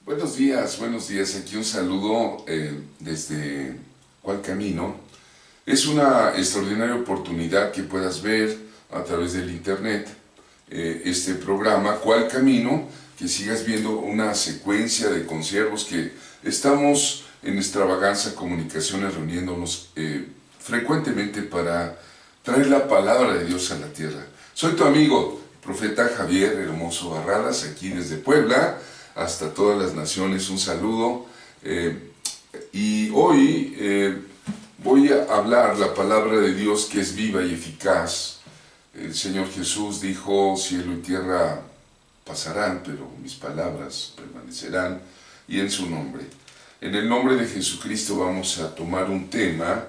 Buenos días. Aquí un saludo desde Cuál Camino. Es una extraordinaria oportunidad que puedas ver a través del internet este programa Cuál Camino, que sigas viendo una secuencia de conciervos que estamos en Extravaganza Comunicaciones reuniéndonos frecuentemente para traer la palabra de Dios a la tierra. Soy tu amigo, profeta Javier Hermoso Barradas, aquí desde Puebla hasta todas las naciones, un saludo. Y hoy voy a hablar la palabra de Dios, que es viva y eficaz. El Señor Jesús dijo: cielo y tierra pasarán, pero mis palabras permanecerán. Y en su nombre, en el nombre de Jesucristo, vamos a tomar un tema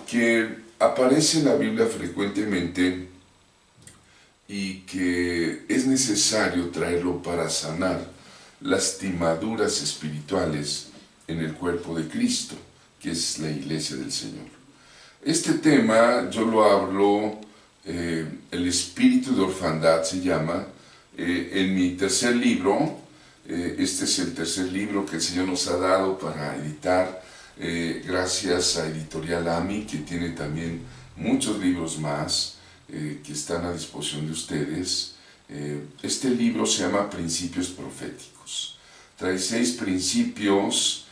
que aparece en la Biblia frecuentemente y que es necesario traerlo para sanar lastimaduras espirituales en el cuerpo de Cristo, que es la iglesia del Señor. Este tema yo lo hablo, el espíritu de orfandad se llama, en mi tercer libro. Este es el tercer libro que el Señor nos ha dado para editar, gracias a Editorial AMI, que tiene también muchos libros más que están a disposición de ustedes. Este libro se llama Principios Proféticos. Trae 6 principios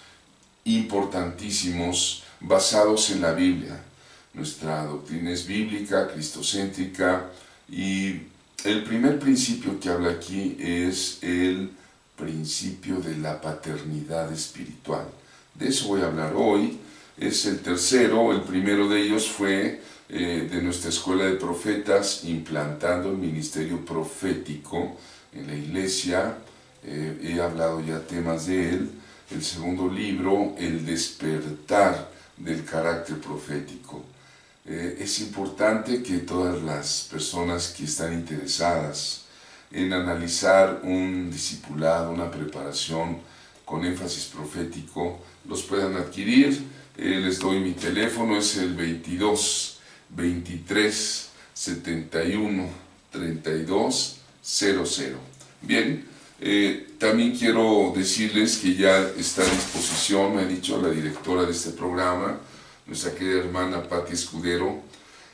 importantísimos basados en la Biblia. Nuestra doctrina es bíblica, cristocéntrica, y el primer principio que habla aquí es el principio de la paternidad espiritual. De eso voy a hablar hoy. Es el tercero. El primero de ellos fue de nuestra escuela de profetas, implantando el ministerio profético en la iglesia. He hablado ya temas de él. El segundo libro, el despertar del carácter profético. Es importante que todas las personas que están interesadas en analizar un discipulado, una preparación con énfasis profético, los puedan adquirir. Les doy mi teléfono, es el 22 23 71 32 00. Bien, también quiero decirles que ya está a disposición, me ha dicho la directora de este programa, nuestra querida hermana Pati Escudero,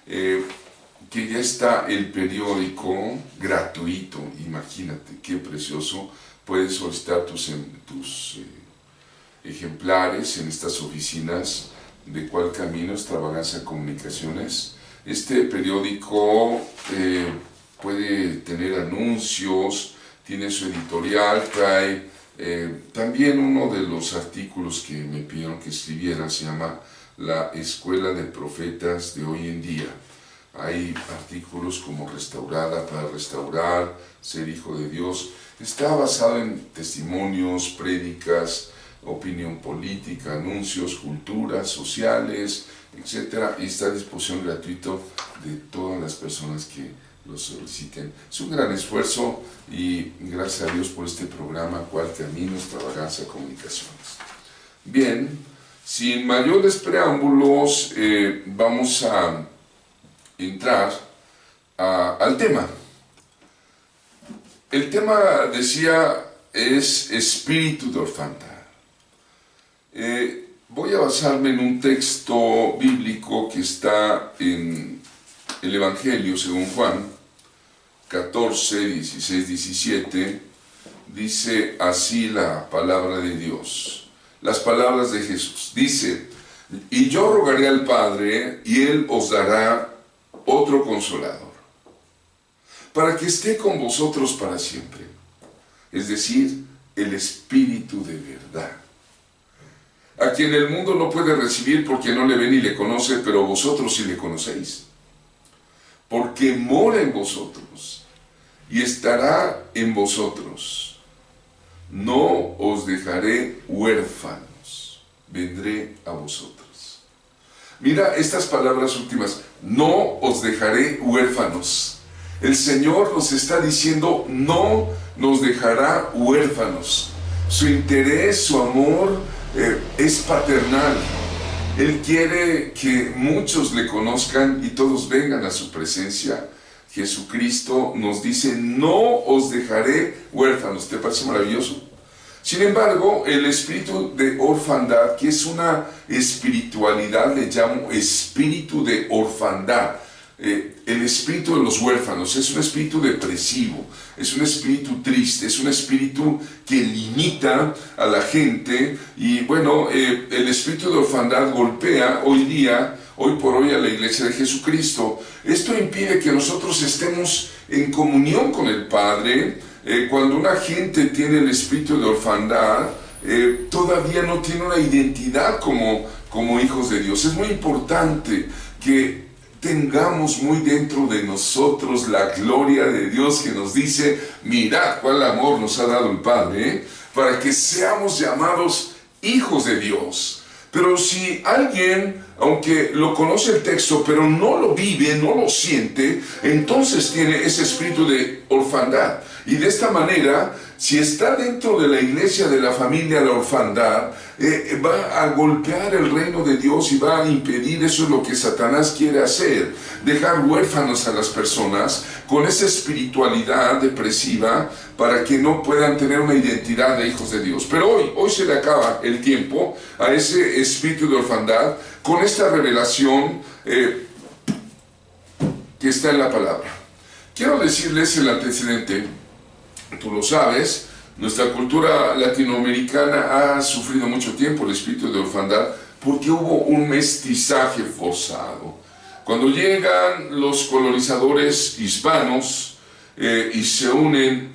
que ya está el periódico gratuito. Imagínate qué precioso. Puedes solicitar tus ejemplares en estas oficinas de Cuál Camino, Extravaganza Comunicaciones. Este periódico puede tener anuncios, tiene su editorial, trae también uno de los artículos que me pidieron que escribiera, se llama La Escuela de Profetas de Hoy en Día. Hay artículos como Restaurada para restaurar, Ser hijo de Dios. Está basado en testimonios, prédicas, opinión política, anuncios, culturas sociales, etc. Y está a disposición gratuito de todas las personas que lo soliciten. Es un gran esfuerzo y gracias a Dios por este programa Cuál Camino, Extravaganza Comunicaciones. Bien, sin mayores preámbulos, vamos a entrar al tema. El tema, decía, es espíritu de orfandad. Voy a basarme en un texto bíblico que está en el Evangelio según Juan 14, 16, 17. Dice así la palabra de Dios, las palabras de Jesús. Dice: y yo rogaré al Padre, y Él os dará otro consolador, para que esté con vosotros para siempre. Es decir, el Espíritu de verdad, a quien el mundo no puede recibir porque no le ve ni le conoce, pero vosotros sí le conocéis, porque mora en vosotros y estará en vosotros. No os dejaré huérfanos, vendré a vosotros. Mira estas palabras últimas: no os dejaré huérfanos. El Señor nos está diciendo: no nos dejará huérfanos. Su interés, su amor es paternal. Él quiere que muchos le conozcan y todos vengan a su presencia. Jesucristo nos dice: no os dejaré huérfanos. ¿Te parece maravilloso? Sin embargo, el espíritu de orfandad, que es una espiritualidad, le llamo espíritu de orfandad. El espíritu de los huérfanos es un espíritu depresivo, es un espíritu triste, es un espíritu que limita a la gente. Y bueno, el espíritu de orfandad golpea hoy por hoy a la iglesia de Jesucristo. Esto impide que nosotros estemos en comunión con el Padre. Cuando una gente tiene el espíritu de orfandad, todavía no tiene una identidad como hijos de Dios. Es muy importante que tengamos muy dentro de nosotros la gloria de Dios que nos dice: mirad cuál amor nos ha dado el Padre, para que seamos llamados hijos de Dios. Pero si alguien, aunque lo conoce el texto, pero no lo vive, no lo siente, entonces tiene ese espíritu de orfandad. Y de esta manera, si está dentro de la iglesia, de la familia, la orfandad, va a golpear el reino de Dios y va a impedir. Eso es lo que Satanás quiere hacer: dejar huérfanos a las personas con esa espiritualidad depresiva para que no puedan tener una identidad de hijos de Dios. Pero hoy se le acaba el tiempo a ese espíritu de orfandad con esta revelación que está en la palabra. Quiero decirles el antecedente. Tú lo sabes, nuestra cultura latinoamericana ha sufrido mucho tiempo el espíritu de orfandad porque hubo un mestizaje forzado. Cuando llegan los colonizadores hispanos y se unen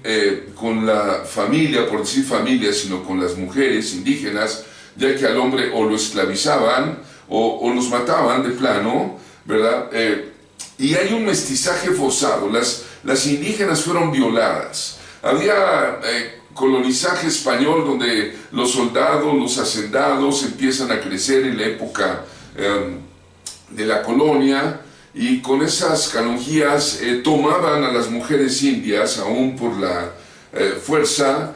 con la familia, por decir familia, sino con las mujeres indígenas, ya que al hombre o lo esclavizaban o los mataban de plano, ¿verdad? Y hay un mestizaje forzado. Las indígenas fueron violadas. Había colonizaje español donde los soldados, los hacendados empiezan a crecer en la época de la colonia, y con esas canonjías tomaban a las mujeres indias, aún por la fuerza,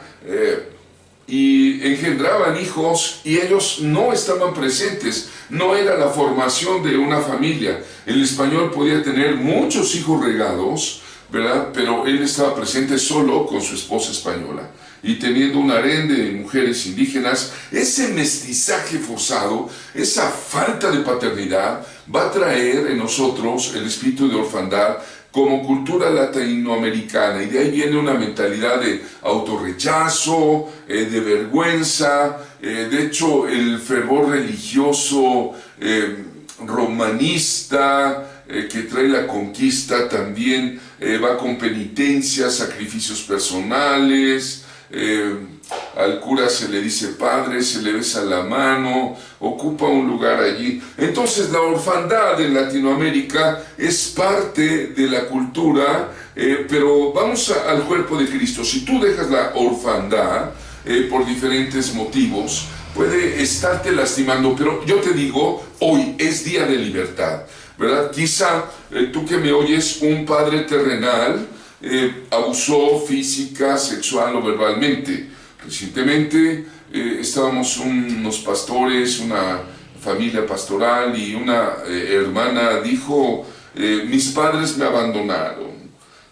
y engendraban hijos, y ellos no estaban presentes. No era la formación de una familia. El español podía tener muchos hijos regados, ¿verdad? Pero él estaba presente solo con su esposa española y teniendo un harén de mujeres indígenas. Ese mestizaje forzado, esa falta de paternidad, va a traer en nosotros el espíritu de orfandad como cultura latinoamericana, y de ahí viene una mentalidad de autorrechazo, de vergüenza. De hecho, el fervor religioso romanista que trae la conquista también va con penitencias, sacrificios personales. Al cura se le dice padre, se le besa la mano, ocupa un lugar allí. Entonces la orfandad en Latinoamérica es parte de la cultura, pero vamos al cuerpo de Cristo. Si tú dejas la orfandad por diferentes motivos, puede estarte lastimando, pero yo te digo, hoy es día de libertad, ¿verdad? Quizá tú que me oyes, un padre terrenal abusó física, sexual o verbalmente. Recientemente estábamos unos pastores, una familia pastoral, y una hermana dijo: mis padres me abandonaron.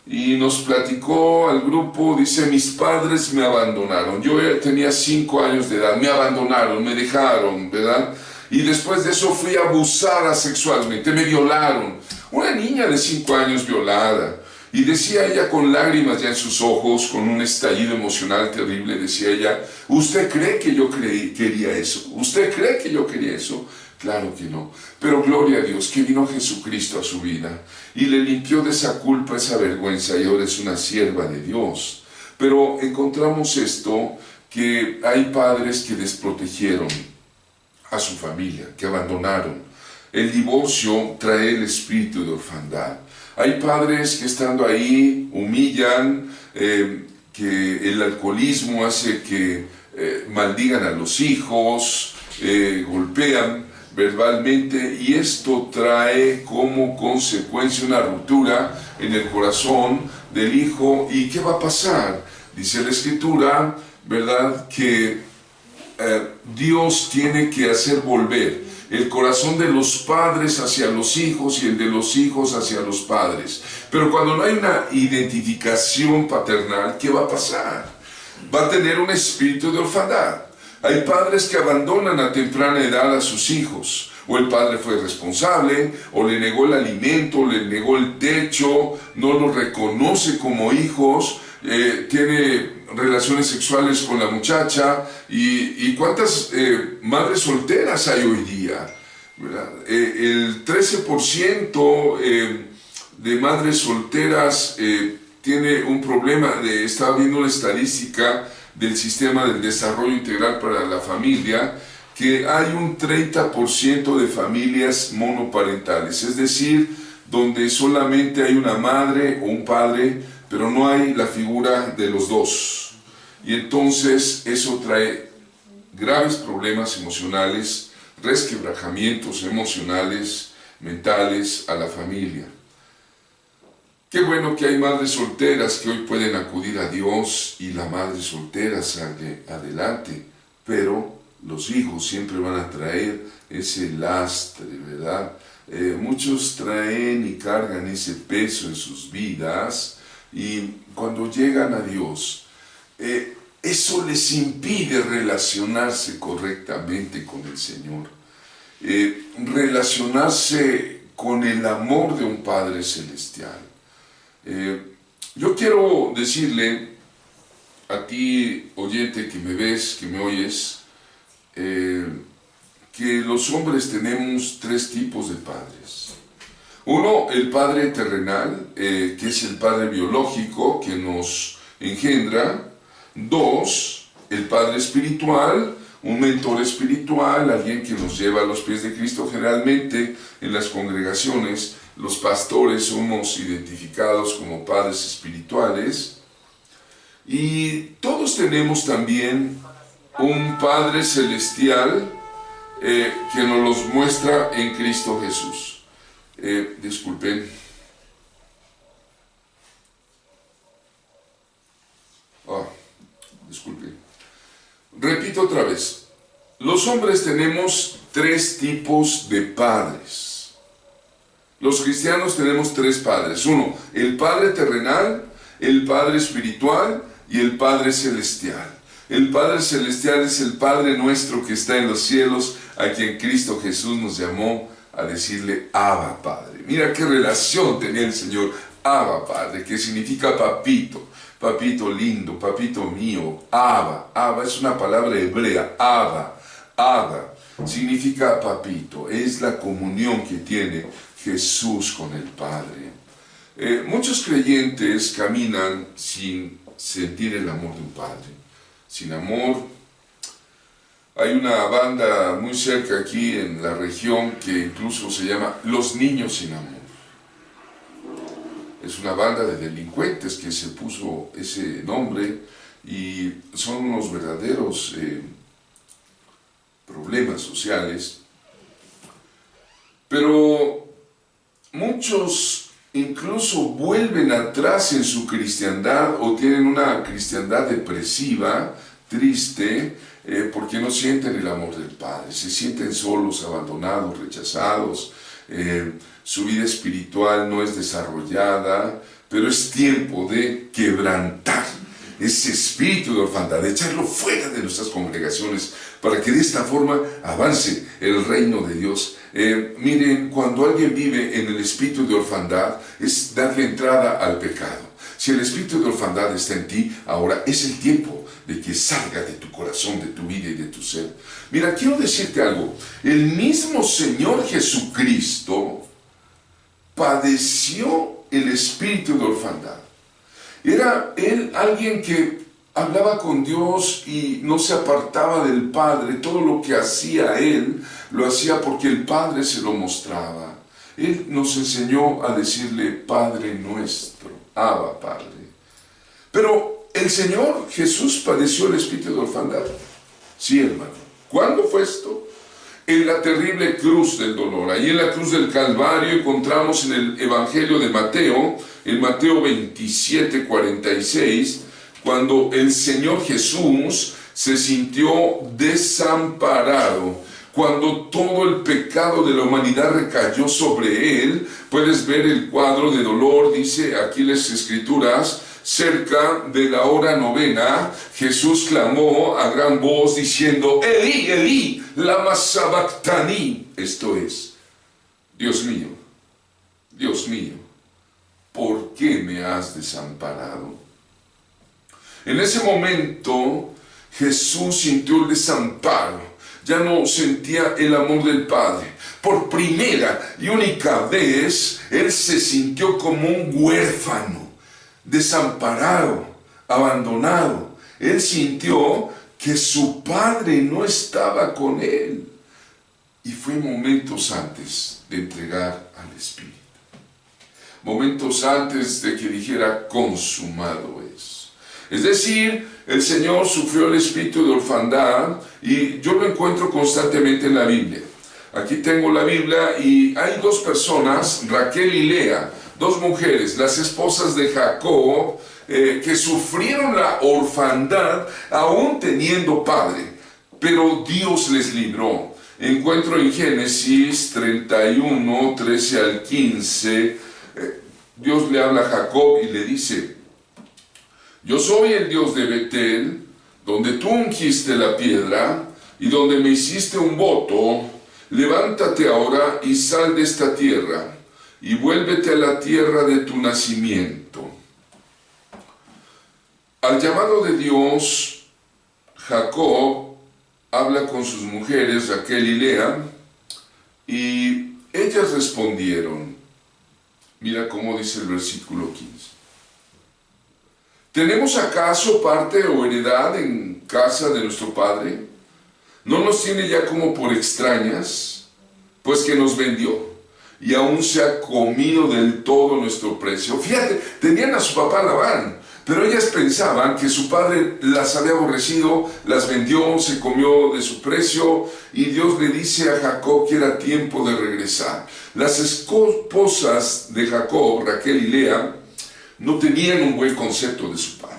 Y nos platicó al grupo, dice: mis padres me abandonaron. Yo tenía 5 años de edad, me abandonaron, me dejaron, ¿verdad? Y después de eso fui abusada sexualmente, me violaron. Una niña de 5 años violada. Y decía ella con lágrimas ya en sus ojos, con un estallido emocional terrible, decía ella: ¿usted cree que yo quería eso? ¿Usted cree que yo quería eso? Claro que no. Pero gloria a Dios que vino Jesucristo a su vida y le limpió de esa culpa, esa vergüenza, y ahora es una sierva de Dios. Pero encontramos esto, que hay padres que desprotegieron a su familia, que abandonaron. El divorcio trae el espíritu de orfandad. Hay padres que estando ahí humillan, que el alcoholismo hace que maldigan a los hijos, golpean verbalmente, y esto trae como consecuencia una ruptura en el corazón del hijo. ¿Y qué va a pasar? Dice la Escritura, ¿verdad?, que Dios tiene que hacer volver el corazón de los padres hacia los hijos y el de los hijos hacia los padres. Pero cuando no hay una identificación paternal, ¿qué va a pasar? va a tener un espíritu de orfandad. Hay padres que abandonan a temprana edad a sus hijos. O el padre fue irresponsable, o le negó el alimento, le negó el techo, no los reconoce como hijos, tiene relaciones sexuales con la muchacha. ¿Y cuántas madres solteras hay hoy día? ¿Verdad? El 13% de madres solteras tiene un problema. Estaba viendo una estadística del sistema del desarrollo integral para la familia, que hay un 30% de familias monoparentales, es decir, donde solamente hay una madre o un padre, pero no hay la figura de los dos. Y entonces eso trae graves problemas emocionales, resquebrajamientos emocionales, mentales a la familia. Qué bueno que hay madres solteras que hoy pueden acudir a Dios y la madre soltera sale adelante, pero los hijos siempre van a traer ese lastre, ¿verdad? Muchos traen y cargan ese peso en sus vidas, y cuando llegan a Dios, eso les impide relacionarse correctamente con el Señor, relacionarse con el amor de un Padre Celestial. Yo quiero decirle a ti, oyente, que me ves, que me oyes, que los hombres tenemos tres tipos de padres. Uno, el padre terrenal, que es el padre biológico que nos engendra. Dos, el padre espiritual, un mentor espiritual, alguien que nos lleva a los pies de Cristo. Generalmente en las congregaciones los pastores somos identificados como padres espirituales. Y todos tenemos también un Padre Celestial que nos los muestra en Cristo Jesús. Disculpen. Disculpen. Repito otra vez. Los hombres tenemos tres tipos de padres. Los cristianos tenemos tres padres. Uno, el Padre terrenal, el Padre espiritual y el Padre celestial. El Padre celestial es el Padre nuestro que está en los cielos, a quien Cristo Jesús nos llamó a decirle Abba Padre. Mira qué relación tenía el Señor, Abba Padre, que significa papito, papito lindo, papito mío. Abba, Abba es una palabra hebrea, Abba, Abba significa papito, es la comunión que tiene Jesús con el Padre. Muchos creyentes caminan sin sentir el amor de un Padre, sin amor. Hay una banda muy cerca aquí en la región que incluso se llama Los Niños Sin Amor. Es una banda de delincuentes que se puso ese nombre y son unos verdaderos problemas sociales. Pero muchos incluso vuelven atrás en su cristiandad o tienen una cristiandad depresiva, triste, porque no sienten el amor del Padre, se sienten solos, abandonados, rechazados, su vida espiritual no es desarrollada, pero es tiempo de quebrantar ese espíritu de orfandad, de echarlo fuera de nuestras congregaciones, para que de esta forma avance el reino de Dios. Miren, cuando alguien vive en el espíritu de orfandad, es darle entrada al pecado. Si el espíritu de orfandad está en ti, ahora es el tiempo de que salga de tu corazón, de tu vida y de tu ser. Mira, quiero decirte algo. El mismo Señor Jesucristo padeció el espíritu de orfandad. Era Él alguien que hablaba con Dios y no se apartaba del Padre. Todo lo que hacía Él, lo hacía porque el Padre se lo mostraba. Él nos enseñó a decirle Padre nuestro, Abba Padre. Pero el Señor Jesús padeció el espíritu de orfandad. Sí, hermano. ¿Cuándo fue esto? En la terrible cruz del dolor. Ahí en la cruz del Calvario encontramos en el Evangelio de Mateo, en Mateo 27, 46, cuando el Señor Jesús se sintió desamparado, cuando todo el pecado de la humanidad recayó sobre Él. Puedes ver el cuadro de dolor, dice aquí las Escrituras, cerca de la hora novena, Jesús clamó a gran voz diciendo, Elí, Elí, lama sabactani. Esto es, Dios mío, ¿por qué me has desamparado? En ese momento, Jesús sintió el desamparo. Ya no sentía el amor del Padre. Por primera y única vez, Él se sintió como un huérfano, desamparado, abandonado. Él sintió que su Padre no estaba con Él. Y fue momentos antes de entregar al Espíritu. Momentos antes de que dijera, consumado es. Es decir, el Señor sufrió el espíritu de orfandad y yo lo encuentro constantemente en la Biblia. Aquí tengo la Biblia y hay dos personas, Raquel y Lea, dos mujeres, las esposas de Jacob, que sufrieron la orfandad aún teniendo padre, pero Dios les libró. Encuentro en Génesis 31, 13 al 15, Dios le habla a Jacob y le dice, yo soy el Dios de Betel, donde tú ungiste la piedra y donde me hiciste un voto. Levántate ahora y sal de esta tierra y vuélvete a la tierra de tu nacimiento. Al llamado de Dios, Jacob habla con sus mujeres, Raquel y Lea, y ellas respondieron. Mira cómo dice el versículo 15. ¿Tenemos acaso parte o heredad en casa de nuestro padre? ¿No nos tiene ya como por extrañas? Pues que nos vendió y aún se ha comido del todo nuestro precio. Fíjate, tenían a su papá Labán, pero ellas pensaban que su padre las había aborrecido, las vendió, se comió de su precio, y Dios le dice a Jacob que era tiempo de regresar. Las esposas de Jacob, Raquel y Lea, no tenían un buen concepto de su padre.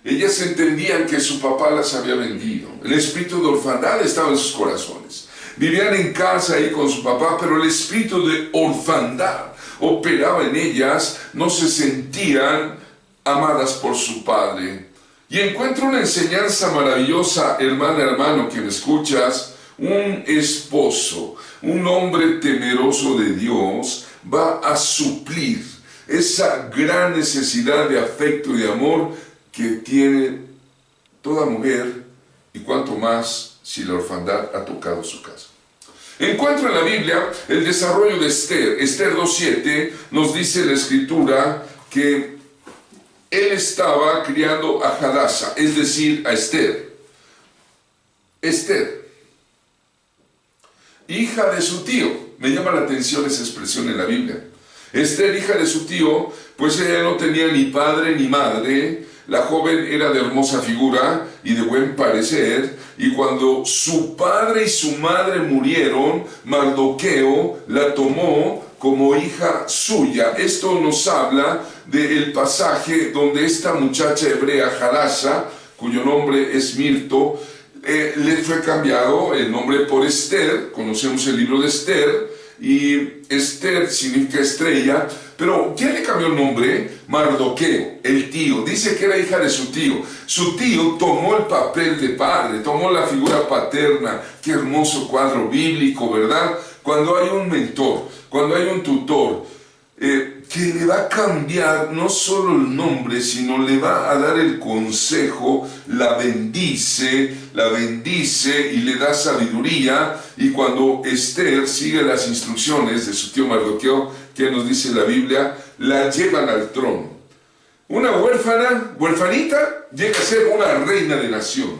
Ellas entendían que su papá las había vendido. El espíritu de orfandad estaba en sus corazones. Vivían en casa ahí con su papá, pero el espíritu de orfandad operaba en ellas. No se sentían amadas por su padre. Y encuentro una enseñanza maravillosa, hermano, que me escuchas. Un esposo, un hombre temeroso de Dios, va a suplir esa gran necesidad de afecto y de amor que tiene toda mujer, y cuanto más si la orfandad ha tocado su casa. Encuentro en la Biblia el desarrollo de Esther. Esther 2:7 nos dice la Escritura que él estaba criando a Hadasa, es decir, a Esther. Esther, hija de su tío. Me llama la atención esa expresión en la Biblia. Esther, hija de su tío, pues ella no tenía ni padre ni madre. La joven era de hermosa figura y de buen parecer, y cuando su padre y su madre murieron, Mardoqueo la tomó como hija suya. Esto nos habla del pasaje donde esta muchacha hebrea, Hadasa, cuyo nombre es Mirto, le fue cambiado el nombre por Esther. Conocemos el libro de Esther, y Esther significa estrella, pero ¿quién le cambió el nombre? Mardoqueo, el tío. Dice que era hija de su tío. Su tío tomó el papel de padre, tomó la figura paterna. Qué hermoso cuadro bíblico, ¿verdad? Cuando hay un mentor, cuando hay un tutor, que le va a cambiar no solo el nombre, sino le va a dar el consejo, la bendice y le da sabiduría. Y cuando Esther sigue las instrucciones de su tío Mardoqueo, que nos dice la Biblia, la llevan al trono. Una huérfanita, llega a ser una reina de nación.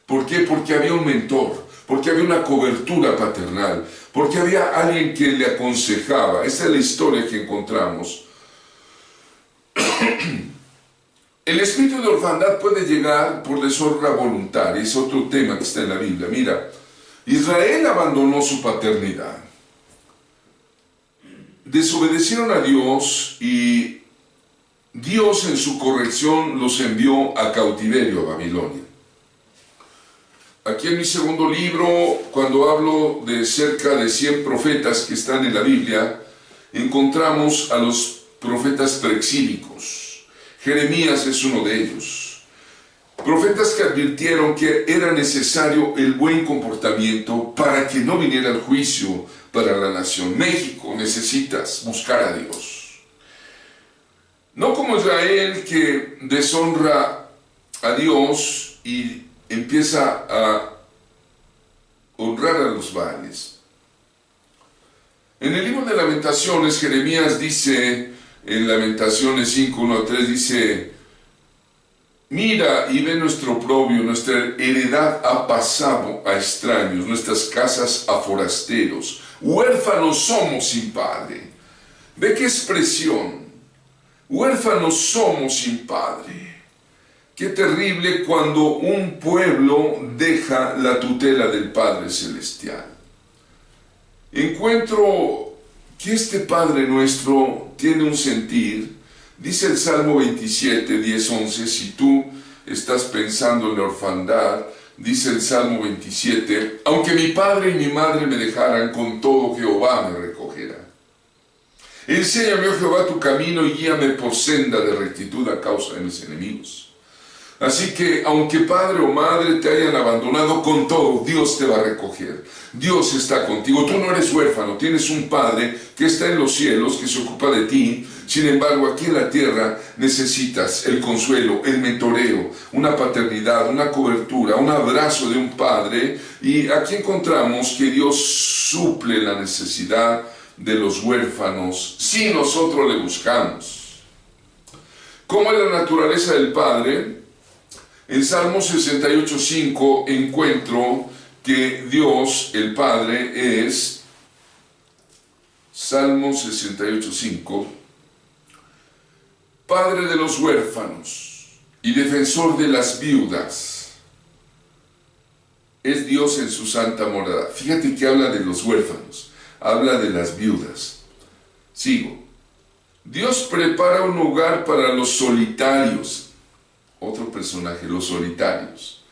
¿Por qué? Porque había un mentor, porque había una cobertura paternal, porque había alguien que le aconsejaba. Esa es la historia que encontramos. El espíritu de orfandad puede llegar por deshonra voluntaria. Es otro tema que está en la Biblia. Mira, Israel abandonó su paternidad. Desobedecieron a Dios y Dios en su corrección los envió a cautiverio a Babilonia. Aquí en mi segundo libro, cuando hablo de cerca de 100 profetas que están en la Biblia, encontramos a los profetas preexílicos. Jeremías es uno de ellos. Profetas que advirtieron que era necesario el buen comportamiento para que no viniera el juicio para la nación. México, necesitas buscar a Dios. No como Israel, que deshonra a Dios y empieza a honrar a los Baales. En el libro de Lamentaciones, Jeremías dice, en Lamentaciones 5, 1 a 3, dice: mira y ve nuestro oprobio, nuestra heredad ha pasado a extraños, nuestras casas a forasteros, huérfanos somos sin padre. Ve qué expresión, huérfanos somos sin padre. Qué terrible cuando un pueblo deja la tutela del Padre Celestial. Encuentro que este Padre nuestro tiene un sentir. Dice el Salmo 27, 10, 11, si tú estás pensando en la orfandad, dice el Salmo 27, aunque mi padre y mi madre me dejaran, con todo Jehová me recogerá. Enséñame, oh Jehová, tu camino y guíame por senda de rectitud a causa de mis enemigos. Así que, aunque padre o madre te hayan abandonado, con todo, Dios te va a recoger. Dios está contigo. Tú no eres huérfano, tienes un Padre que está en los cielos, que se ocupa de ti. Sin embargo, aquí en la tierra necesitas el consuelo, el mentoreo, una paternidad, una cobertura, un abrazo de un Padre. Y aquí encontramos que Dios suple la necesidad de los huérfanos si nosotros le buscamos. ¿Cómo es la naturaleza del Padre? En Salmo 68:5 encuentro que Dios, el Padre, es, Salmo 68:5, Padre de los huérfanos y defensor de las viudas. Es Dios en su santa morada. Fíjate que habla de los huérfanos, habla de las viudas. Sigo. Dios prepara un hogar para los solitarios. Otro personaje, los solitarios.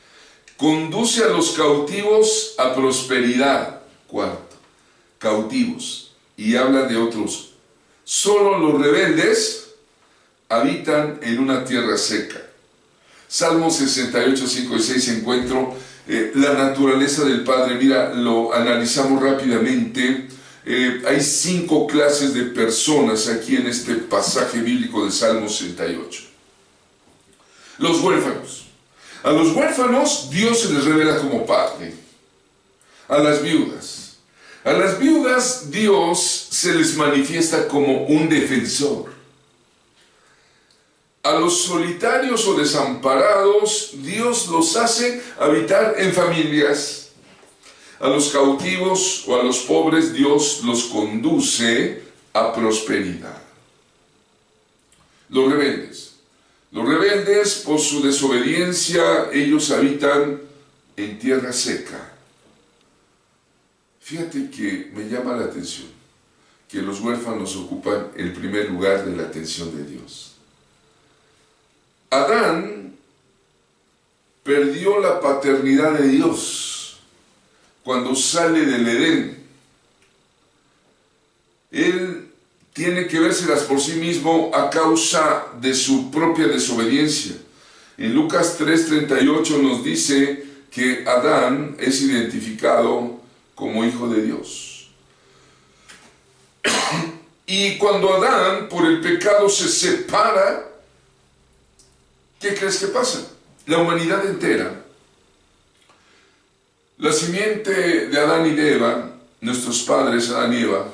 Conduce a los cautivos a prosperidad. Cuarto, cautivos. Y habla de otros. Solo los rebeldes habitan en una tierra seca. Salmo 68, 5 y 6 encuentro la naturaleza del Padre. Mira, lo analizamos rápidamente. Hay 5 clases de personas aquí en este pasaje bíblico de Salmo 68. Los huérfanos. A los huérfanos Dios se les revela como Padre. A las viudas. A las viudas Dios se les manifiesta como un defensor. A los solitarios o desamparados Dios los hace habitar en familias. A los cautivos o a los pobres Dios los conduce a prosperidad. Los rebeldes. Los rebeldes, por su desobediencia, ellos habitan en tierra seca. Fíjate que me llama la atención que los huérfanos ocupan el primer lugar de la atención de Dios. Adán perdió la paternidad de Dios cuando sale del Edén. Él tiene que vérselas por sí mismo a causa de su propia desobediencia. En Lucas 3:38 nos dice que Adán es identificado como hijo de Dios. Y cuando Adán, por el pecado, se separa, ¿qué crees que pasa? La humanidad entera, la simiente de Adán y de Eva, nuestros padres Adán y Eva,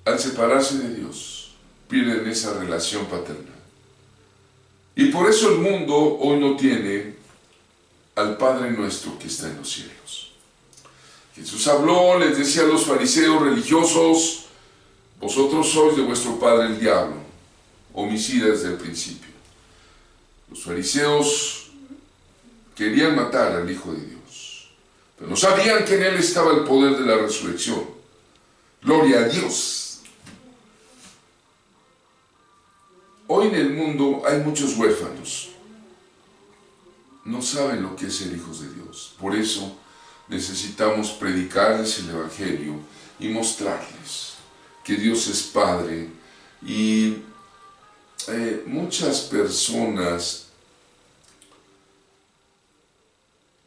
al separarse de Dios, pierden esa relación paternal. Y por eso el mundo hoy no tiene al Padre nuestro que está en los cielos. Jesús habló, les decía a los fariseos religiosos: vosotros sois de vuestro padre el diablo, homicida desde el principio. Los fariseos querían matar al Hijo de Dios, pero no sabían que en Él estaba el poder de la resurrección. Gloria a Dios. Hoy en el mundo hay muchos huérfanos. No saben lo que es ser hijos de Dios. Por eso necesitamos predicarles el Evangelio y mostrarles que Dios es Padre y muchas personas,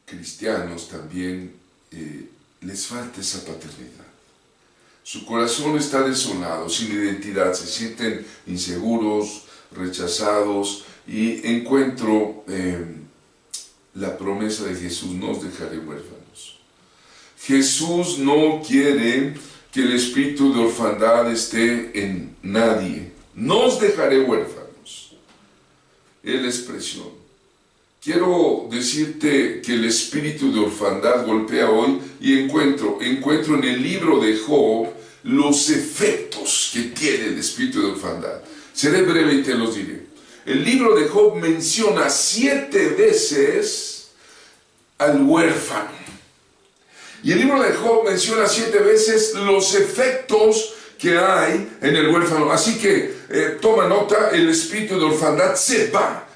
cristianos también, les falta esa paternidad. Su corazón está desolado, sin identidad, se sienten inseguros, rechazados, y encuentro la promesa de Jesús: no os dejaré huérfanos. Jesús no quiere que el espíritu de orfandad esté en nadie. No os dejaré huérfanos. Es la expresión. Quiero decirte que el espíritu de orfandad golpea hoy, y encuentro en el libro de Job los efectos que tiene el espíritu de orfandad. Seré breve y te los diré. El libro de Job menciona 7 veces al huérfano. Y el libro de Job menciona 7 veces los efectos que hay en el huérfano. Así que toma nota, el espíritu de orfandad se va,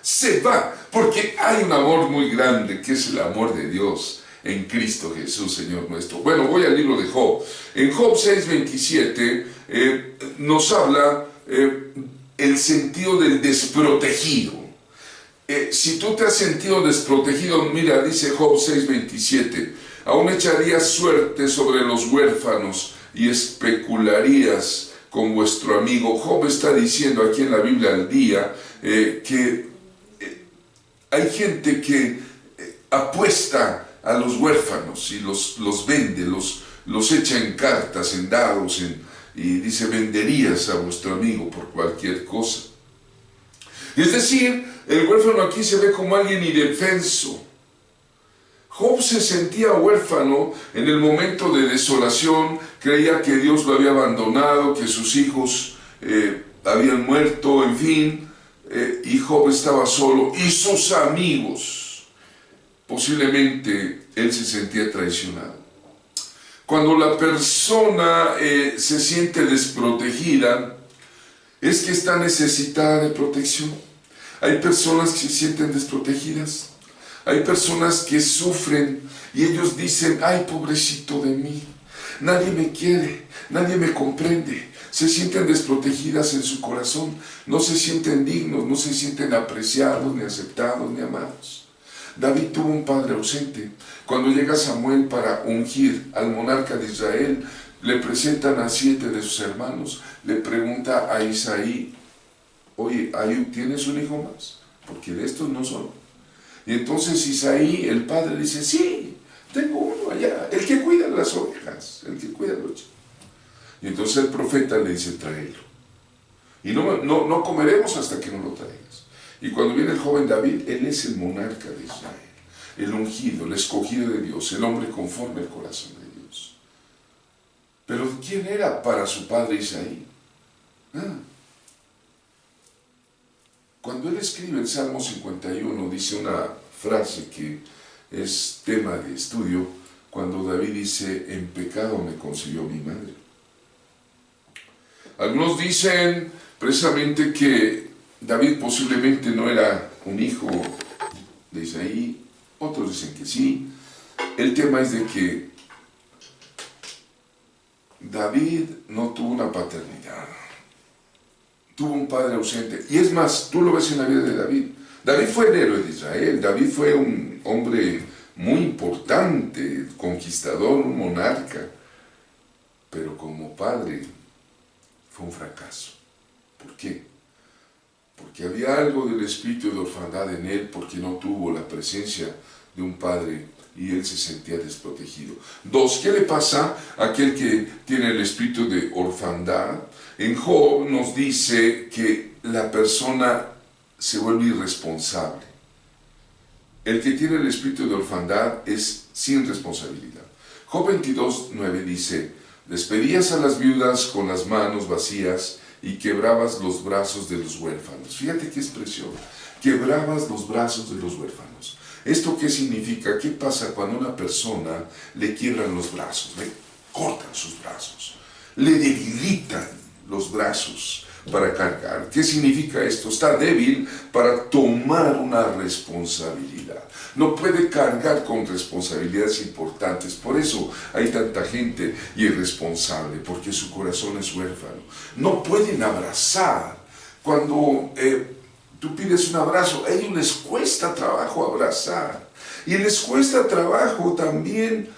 porque hay un amor muy grande, que es el amor de Dios en Cristo Jesús, Señor nuestro. Bueno, voy al libro de Job. En Job 6:27 nos habla el sentido del desprotegido. Si tú te has sentido desprotegido, mira, dice Job 6:27, aún echarías suerte sobre los huérfanos y especularías con vuestro amigo. Job está diciendo aquí en la Biblia al día que hay gente que apuesta a los huérfanos y los vende, los echa en cartas, en dados, y dice: venderías a vuestro amigo por cualquier cosa. Es decir, el huérfano aquí se ve como alguien indefenso. Job se sentía huérfano en el momento de desolación, creía que Dios lo había abandonado, que sus hijos habían muerto, en fin, y Job estaba solo, y sus amigos, posiblemente él se sentía traicionado. Cuando la persona se siente desprotegida, es que está necesitada de protección. Hay personas que se sienten desprotegidas. Hay personas que sufren y ellos dicen: ay, pobrecito de mí, nadie me quiere, nadie me comprende. Se sienten desprotegidas en su corazón, no se sienten dignos, no se sienten apreciados, ni aceptados, ni amados. David tuvo un padre ausente. Cuando llega Samuel para ungir al monarca de Israel, le presentan a 7 de sus hermanos. Le pregunta a Isaí: oye, Ayub, ¿tienes un hijo más? Porque de estos no son. Y entonces Isaí, el padre, dice: sí, tengo uno allá, el que cuida las ovejas, el que cuida los chicos. Y entonces el profeta le dice: tráelo. Y no comeremos hasta que no lo traigas. Y cuando viene el joven David, él es el monarca de Israel, el ungido, el escogido de Dios, el hombre conforme al corazón de Dios. Pero ¿quién era para su padre Isaí? Cuando él escribe el Salmo 51, dice una frase que es tema de estudio, cuando David dice: en pecado me concibió mi madre. Algunos dicen precisamente que David posiblemente no era un hijo de Isaí, otros dicen que sí. El tema es de que David no tuvo una paternidad. Tuvo un padre ausente. Y es más, tú lo ves en la vida de David. David fue el héroe de Israel. David fue un hombre muy importante, conquistador, un monarca. Pero como padre fue un fracaso. ¿Por qué? Porque había algo del espíritu de orfandad en él, porque no tuvo la presencia de un padre y él se sentía desprotegido. 2. ¿Qué le pasa a aquel que tiene el espíritu de orfandad? En Job nos dice que la persona se vuelve irresponsable. El que tiene el espíritu de orfandad es sin responsabilidad. Job 22:9 dice: despedías a las viudas con las manos vacías y quebrabas los brazos de los huérfanos. Fíjate qué expresión. Quebrabas los brazos de los huérfanos. ¿Esto qué significa? ¿Qué pasa cuando a una persona le quiebran los brazos? Le cortan sus brazos, le debilitan los brazos para cargar. ¿Qué significa esto? Está débil para tomar una responsabilidad. No puede cargar con responsabilidades importantes. Por eso hay tanta gente irresponsable, porque su corazón es huérfano. No pueden abrazar cuando tú pides un abrazo, a ellos les cuesta trabajo abrazar. Y les cuesta trabajo también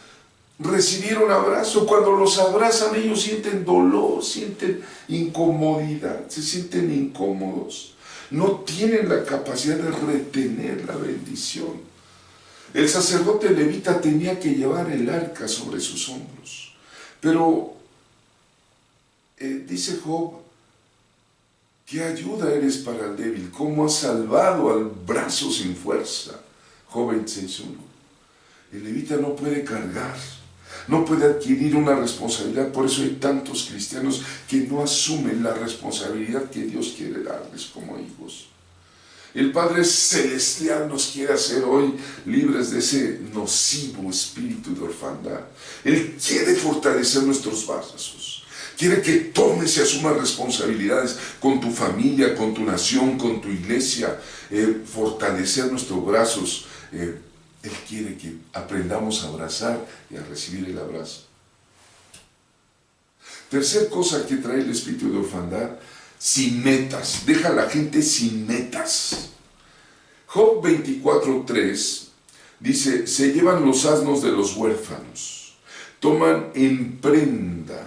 recibir un abrazo. Cuando los abrazan, ellos sienten dolor, sienten incomodidad, se sienten incómodos. No tienen la capacidad de retener la bendición. El sacerdote levita tenía que llevar el arca sobre sus hombros. Pero dice Job, ¿qué ayuda eres para el débil? ¿Cómo has salvado al brazo sin fuerza? Job 26:1. El levita no puede cargar, no puede adquirir una responsabilidad. Por eso hay tantos cristianos que no asumen la responsabilidad que Dios quiere darles como hijos. El Padre Celestial nos quiere hacer hoy libres de ese nocivo espíritu de orfandad. Él quiere fortalecer nuestros brazos. Quiere que tomes y asumas responsabilidades con tu familia, con tu nación, con tu iglesia. Fortalecer nuestros brazos. Él quiere que aprendamos a abrazar y a recibir el abrazo. Tercer cosa que trae el espíritu de orfandad: sin metas. Deja a la gente sin metas. Job 24:3 dice: se llevan los asnos de los huérfanos, toman en prenda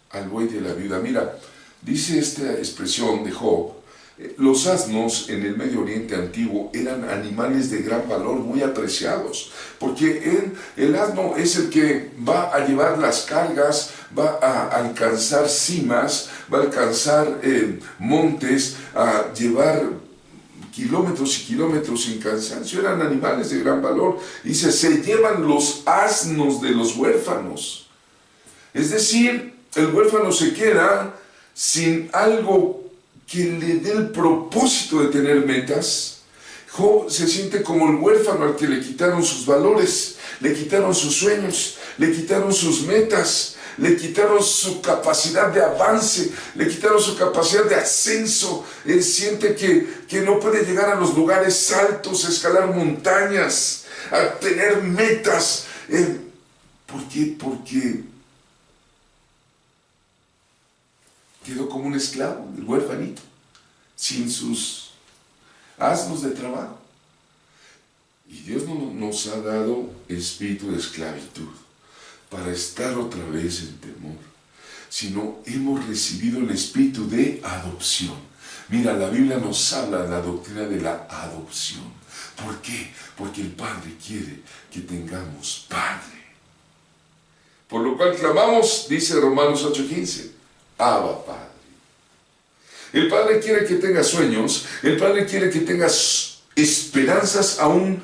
al buey de la viuda. Mira, dice esta expresión de Job, los asnos en el Medio Oriente antiguo eran animales de gran valor, muy apreciados, porque el asno es el que va a llevar las cargas, va a alcanzar cimas, va a alcanzar montes, a llevar kilómetros y kilómetros sin cansancio. Eran animales de gran valor. Dice, se llevan los asnos de los huérfanos. Es decir, el huérfano se queda sin algo que le dé el propósito de tener metas. Job se siente como el huérfano al que le quitaron sus valores, le quitaron sus sueños, le quitaron sus metas, le quitaron su capacidad de avance, le quitaron su capacidad de ascenso. Él siente que no puede llegar a los lugares altos, a escalar montañas, a tener metas. ¿Por qué? Porque quedó como un esclavo, el huérfanito, sin sus asnos de trabajo. Y Dios no nos ha dado espíritu de esclavitud para estar otra vez en temor, sino hemos recibido el espíritu de adopción. Mira, la Biblia nos habla de la doctrina de la adopción. ¿Por qué? Porque el Padre quiere que tengamos Padre. Por lo cual clamamos, dice Romanos 8:15, Abba, Padre. El Padre quiere que tengas sueños, el Padre quiere que tengas esperanzas aún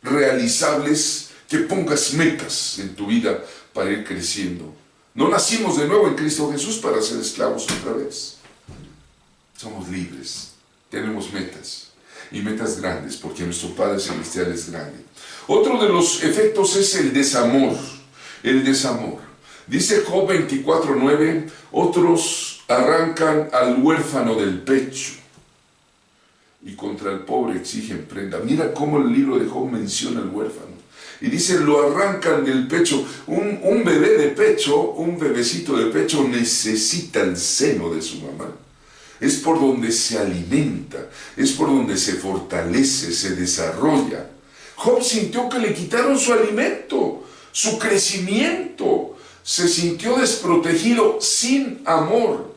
realizables, que pongas metas en tu vida para ir creciendo. No nacimos de nuevo en Cristo Jesús para ser esclavos otra vez. Somos libres, tenemos metas, y metas grandes, porque nuestro Padre Celestial es grande. Otro de los efectos es el desamor. El desamor. Dice Job 24:9, otros arrancan al huérfano del pecho y contra el pobre exigen prenda. Mira cómo el libro de Job menciona al huérfano. Y dice, lo arrancan del pecho. Un bebé de pecho, un bebecito de pecho necesita el seno de su mamá. Es por donde se alimenta, es por donde se fortalece, se desarrolla. Job sintió que le quitaron su alimento, su crecimiento. Se sintió desprotegido, sin amor.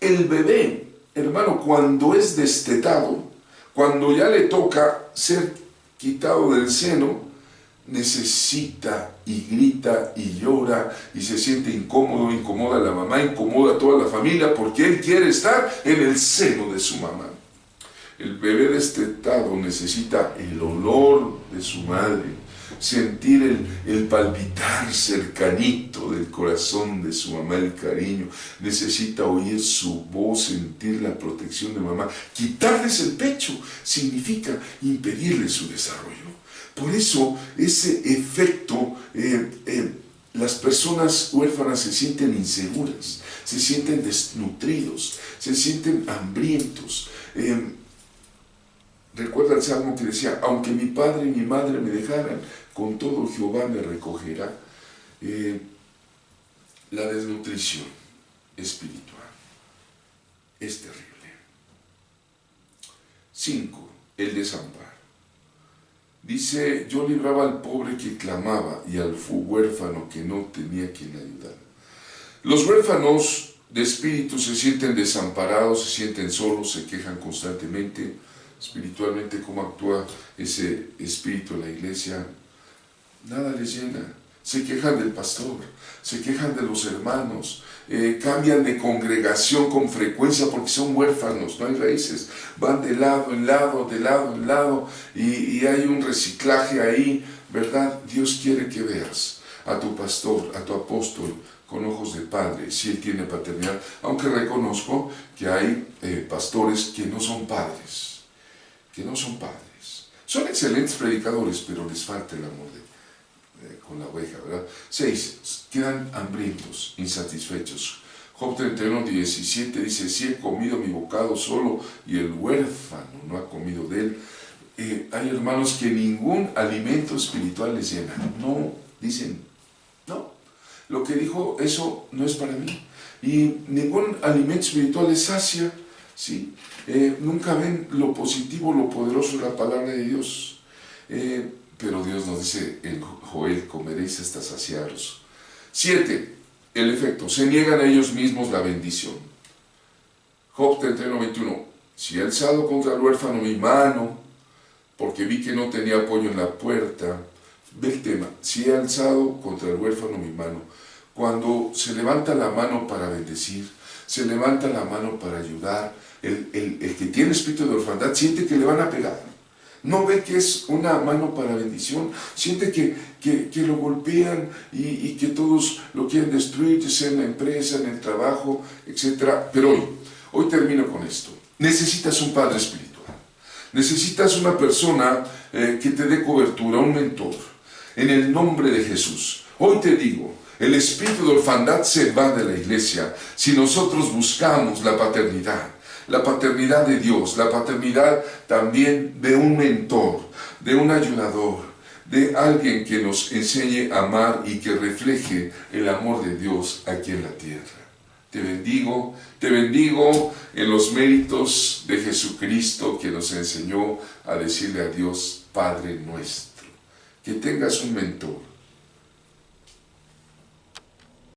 El bebé, hermano, cuando es destetado, cuando ya le toca ser quitado del seno, necesita y grita y llora y se siente incómodo, incomoda a la mamá, incomoda a toda la familia, porque él quiere estar en el seno de su mamá. El bebé destetado necesita el olor de su madre, sentir el palpitar cercanito del corazón de su mamá, el cariño. Necesita oír su voz, sentir la protección de mamá. Quitarles el pecho significa impedirles su desarrollo. Por eso ese efecto, las personas huérfanas se sienten inseguras, se sienten desnutridos, se sienten hambrientos. Recuerda el salmo que decía, aunque mi padre y mi madre me dejaran, con todo Jehová me recogerá. La desnutrición espiritual es terrible. 5. El desamparo. Dice, yo libraba al pobre que clamaba y al huérfano que no tenía quien le ayudara. Los huérfanos de espíritu se sienten desamparados, se sienten solos, se quejan constantemente. Espiritualmente, ¿cómo actúa ese espíritu en la iglesia? Nada les llena. Se quejan del pastor, se quejan de los hermanos, cambian de congregación con frecuencia porque son huérfanos, no hay raíces, van de lado en lado, de lado en lado, y hay un reciclaje ahí, ¿verdad? Dios quiere que veas a tu pastor, a tu apóstol, con ojos de padre, si él tiene paternidad, aunque reconozco que hay pastores que no son padres, son excelentes predicadores, pero les falta el amor con la oveja, ¿verdad? 6. Quedan hambrientos, insatisfechos. Job 31:17 dice, si he comido mi bocado solo y el huérfano no ha comido de él. Hay hermanos que ningún alimento espiritual les llena. No, dicen, no, lo que dijo, eso no es para mí. Y ningún alimento espiritual les sacia, ¿sí? Nunca ven lo positivo, lo poderoso de la palabra de Dios. Pero Dios nos dice en Joel, comeréis hasta saciaros. 7. El efecto, se niegan a ellos mismos la bendición. Job 31:21, si he alzado contra el huérfano mi mano, porque vi que no tenía apoyo en la puerta. Ve el tema, si he alzado contra el huérfano mi mano. Cuando se levanta la mano para bendecir, se levanta la mano para ayudar, el que tiene espíritu de orfandad siente que le van a pegar. No ve que es una mano para bendición, siente que lo golpean y que todos lo quieren destruir, ya sea en la empresa, en el trabajo, etc. Pero hoy termino con esto. Necesitas un padre espiritual, necesitas una persona que te dé cobertura, un mentor. En el nombre de Jesús, hoy te digo, el espíritu de orfandad se va de la iglesia si nosotros buscamos la paternidad de Dios, la paternidad también de un mentor, de un ayudador, de alguien que nos enseñe a amar y que refleje el amor de Dios aquí en la tierra. Te bendigo en los méritos de Jesucristo que nos enseñó a decirle a Dios, Padre nuestro. Que tengas un mentor,